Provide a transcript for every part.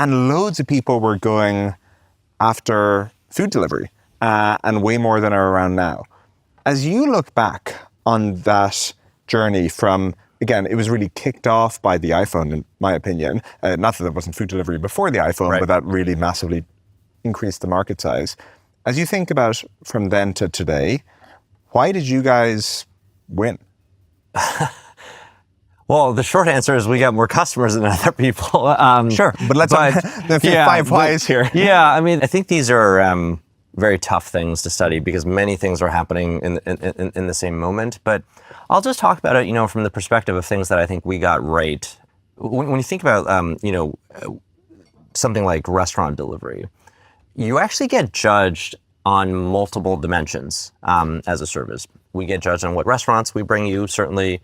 And loads of people were going after food delivery, and way more than are around now. As you look back on that journey from, again, it was really kicked off by the iPhone, in my opinion. Not that there wasn't food delivery before the iPhone, Right. but that really massively increased the market size. As you think about from then to today, why did you guys win? Well, the short answer is we got more customers than other people. Sure, but let's five whys here. Yeah, I mean, I think these are very tough things to study because many things are happening in the same moment. But I'll just talk about it, from the perspective of things that I think we got right. When you think about, something like restaurant delivery, you actually get judged on multiple dimensions as a service. We get judged on what restaurants we bring you, certainly.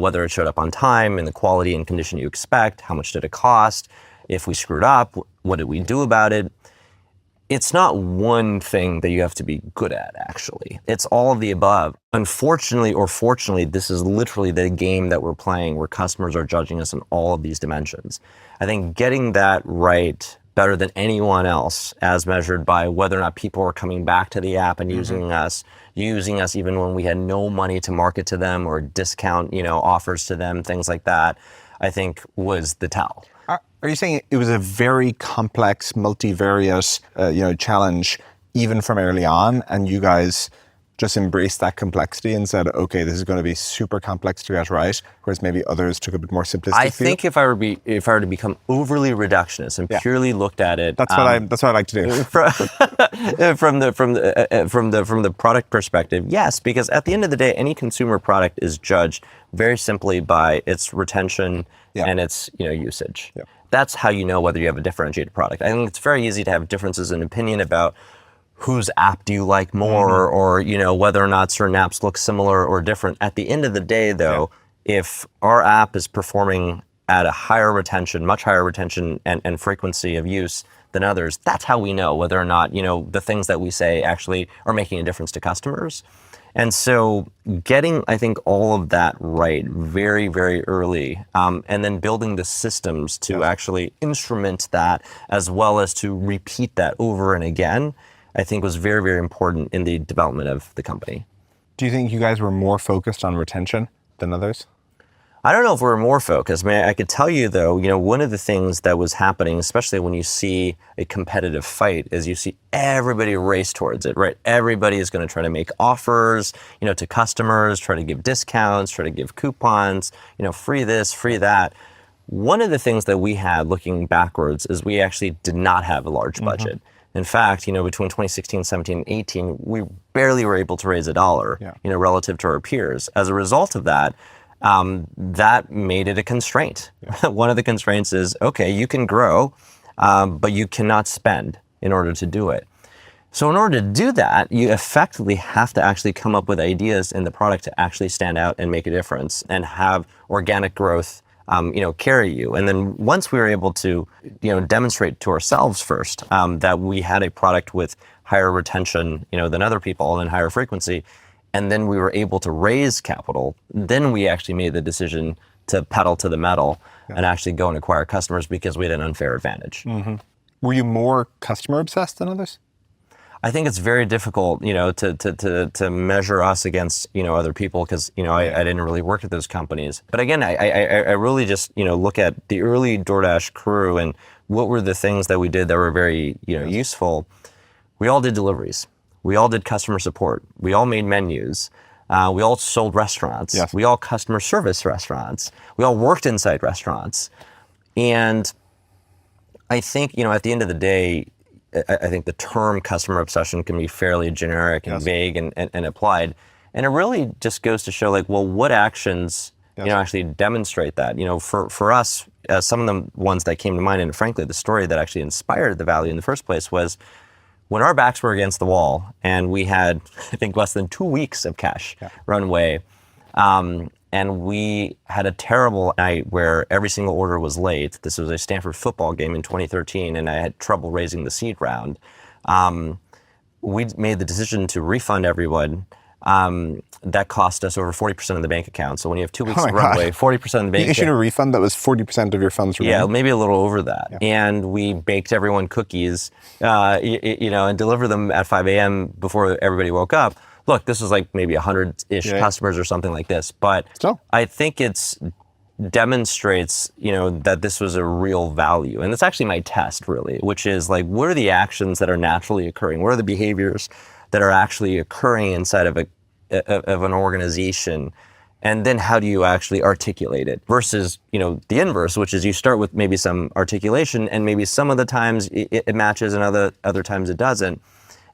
Whether it showed up on time, in the quality and condition you expect, how much did it cost, if we screwed up, what did we do about it? It's not one thing that you have to be good at, actually. It's all of the above. Unfortunately or fortunately, this is literally the game that we're playing where customers are judging us on all of these dimensions. I think getting that right better than anyone else, as measured by whether or not people are coming back to the app and using us even when we had no money to market to them or discount, offers to them, things like that, I think was the tell. Are you saying it was a very complex, multivariate, challenge, even from early on, and you guys just embraced that complexity and said, okay, this is going to be super complex to get right, whereas maybe others took a bit more simplistic I view? think if I were to become overly reductionist and purely looked at it, that's what I like to do. from the product perspective, yes, because at the end of the day, any consumer product is judged very simply by its retention and its usage. Yeah. That's how you know whether you have a differentiated product. I think it's very easy to have differences in opinion about whose app do you like more, or whether or not certain apps look similar or different. At the end of the day, though, if our app is performing at a higher retention, much higher retention and frequency of use than others, that's how we know whether or not the things that we say actually are making a difference to customers. And so getting, I think, all of that right very, very early, and then building the systems to actually instrument that as well as to repeat that over and again, I think was very, very important in the development of the company. Do you think you guys were more focused on retention than others? I don't know if we're more focused. I mean, I could tell you though, one of the things that was happening, especially when you see a competitive fight, is you see everybody race towards it, right? Everybody is going to try to make offers, to customers, try to give discounts, try to give coupons, free this, free that. One of the things that we had looking backwards is we actually did not have a large budget. In fact, between 2016, 17, and 18, we barely were able to raise $1, relative to our peers. As a result of that, that made it a constraint. One of the constraints is, okay, you can grow, but you cannot spend in order to do it. So in order to do that, you effectively have to actually come up with ideas in the product to actually stand out and make a difference and have organic growth carry you. And then once we were able to, demonstrate to ourselves first that we had a product with higher retention, than other people and higher frequency, and then we were able to raise capital, then we actually made the decision to pedal to the metal and actually go and acquire customers because we had an unfair advantage. Were you more customer obsessed than others? I think it's very difficult, to measure us against, other people because, I didn't really work at those companies. But again, I really just, look at the early DoorDash crew and what were the things that we did that were very, useful. We all did deliveries. We all did customer support. We all made menus. We all sold restaurants. Yes. We all customer service restaurants. We all worked inside restaurants. And I think, at the end of the day, I think the term customer obsession can be fairly generic and vague and applied. And it really just goes to show what actions, actually demonstrate that. For us, some of the ones that came to mind, and frankly, the story that actually inspired the value in the first place was when our backs were against the wall and we had, I think, less than 2 weeks of cash runway, and we had a terrible night where every single order was late. This was a Stanford football game in 2013, and I had trouble raising the seed round. We made the decision to refund everyone, that cost us over 40% of the bank account. So when you have 2 weeks Oh of my God. runway, 40% of the bank You issued a account. refund that was 40% of your funds remaining? Yeah, maybe a little over that. Yeah. And we baked everyone cookies, and delivered them at 5 a.m. before everybody woke up. Look, this was like maybe 100-ish customers or something like this. But Still. I think it's demonstrates, that this was a real value. And it's actually my test, really, which is like, what are the actions that are naturally occurring? What are the behaviors that are actually occurring inside of an organization? And then how do you actually articulate it versus, the inverse, which is you start with maybe some articulation and maybe some of the times it matches and other times it doesn't.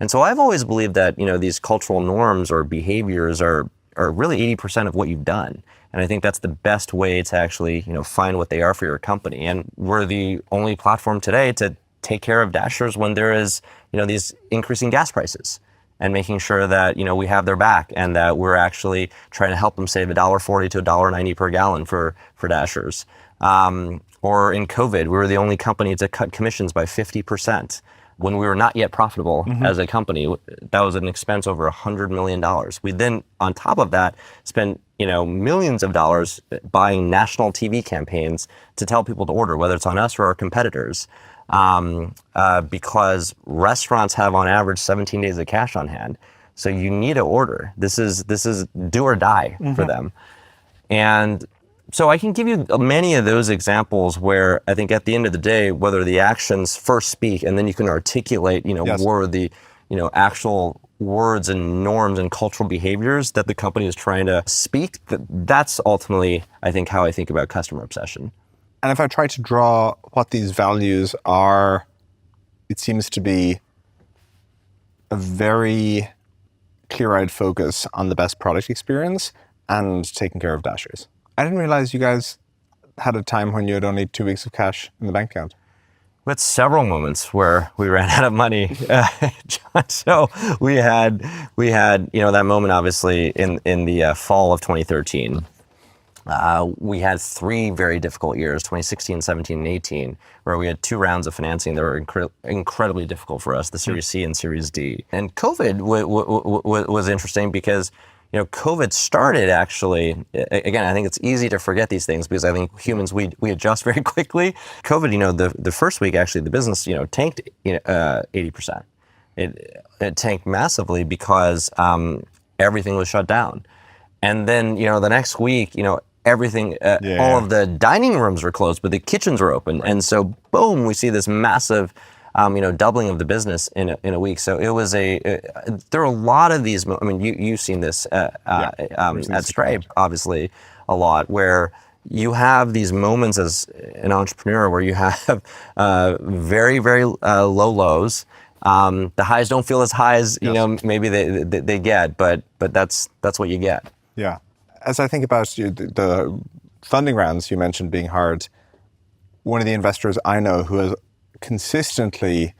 And so I've always believed that, these cultural norms or behaviors are really 80% of what you've done. And I think that's the best way to actually, find what they are for your company. And we're the only platform today to take care of Dashers when there is, these increasing gas prices, and making sure that, we have their back and that we're actually trying to help them save $1.40 to $1.90 per gallon for Dashers. Or in COVID, we were the only company to cut commissions by 50%. When we were not yet profitable as a company. That was an expense over $100 million. We then, on top of that, spent millions of dollars buying national TV campaigns to tell people to order, whether it's on us or our competitors, because restaurants have on average 17 days of cash on hand. So you need to order. This is do or die for them. And so I can give you many of those examples where I think at the end of the day, whether the actions first speak and then you can articulate, what are the, actual words and norms and cultural behaviors that the company is trying to speak, that's ultimately, I think, how I think about customer obsession. And if I try to draw what these values are, it seems to be a very clear-eyed focus on the best product experience and taking care of Dashers. I didn't realize you guys had a time when you had only 2 weeks of cash in the bank account. We had several moments where we ran out of money, John. So we had that moment obviously in the fall of 2013. We had 3 very difficult years, 2016, 17, and 18, where we had 2 rounds of financing that were incredibly difficult for us, the Series C and Series D. And COVID was interesting because COVID started actually, again, I think it's easy to forget these things because I think humans, we adjust very quickly. COVID, the first week, actually, the business, tanked 80%. It tanked massively because everything was shut down. And then, the next week, everything, all of the dining rooms were closed, but the kitchens were open. Right. And so, boom, we see this massive doubling of the business in a week. So it was there are a lot of these. I mean, you've seen this at Stripe, obviously, a lot, where you have these moments as an entrepreneur where you have very, very low lows. The highs don't feel as high as maybe they get, but that's what you get. Yeah. As I think about the funding rounds you mentioned being hard, one of the investors I know who has consistently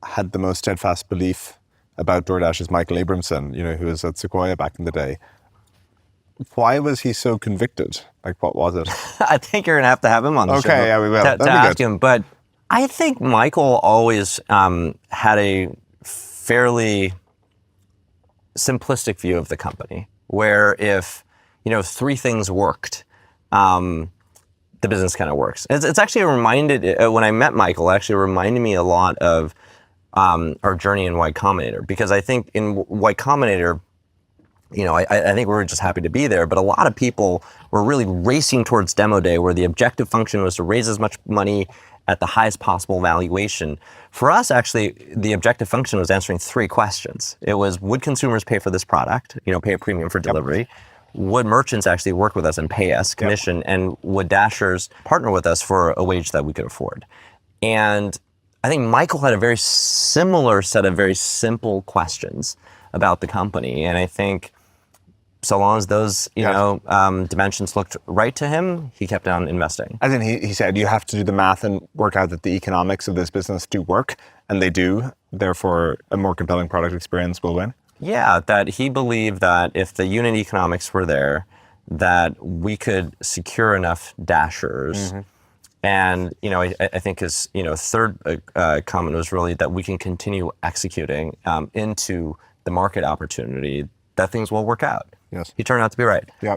had the most steadfast belief about DoorDash is Michael Abramson, who was at Sequoia back in the day. Why was he so convicted? Like, what was it? I think you're going to have him on the show. Okay, yeah, we will. To ask him. But I think Michael always had a fairly simplistic view of the company, where if 3 things worked, the business kind of works. It's actually when I met Michael, it actually reminded me a lot of our journey in Y Combinator, because I think in Y Combinator, I think we were just happy to be there, but a lot of people were really racing towards demo day, where the objective function was to raise as much money at the highest possible valuation. For us, actually, the objective function was answering 3 questions. It was, would consumers pay for this product, pay a premium for delivery? Yep. Would merchants actually work with us and pay us commission? Yep. And would Dashers partner with us for a wage that we could afford? And I think Michael had a very similar set of very simple questions about the company. And I think so long as those, dimensions looked right to him, he kept on investing. As in, he said, you have to do the math and work out that the economics of this business do work, and they do. Therefore, a more compelling product experience will win. Yeah, that he believed that if the unit economics were there, that we could secure enough Dashers. Mm-hmm. And, I think his, third comment was really that we can continue executing into the market opportunity that things will work out. Yes. He turned out to be right. Yeah.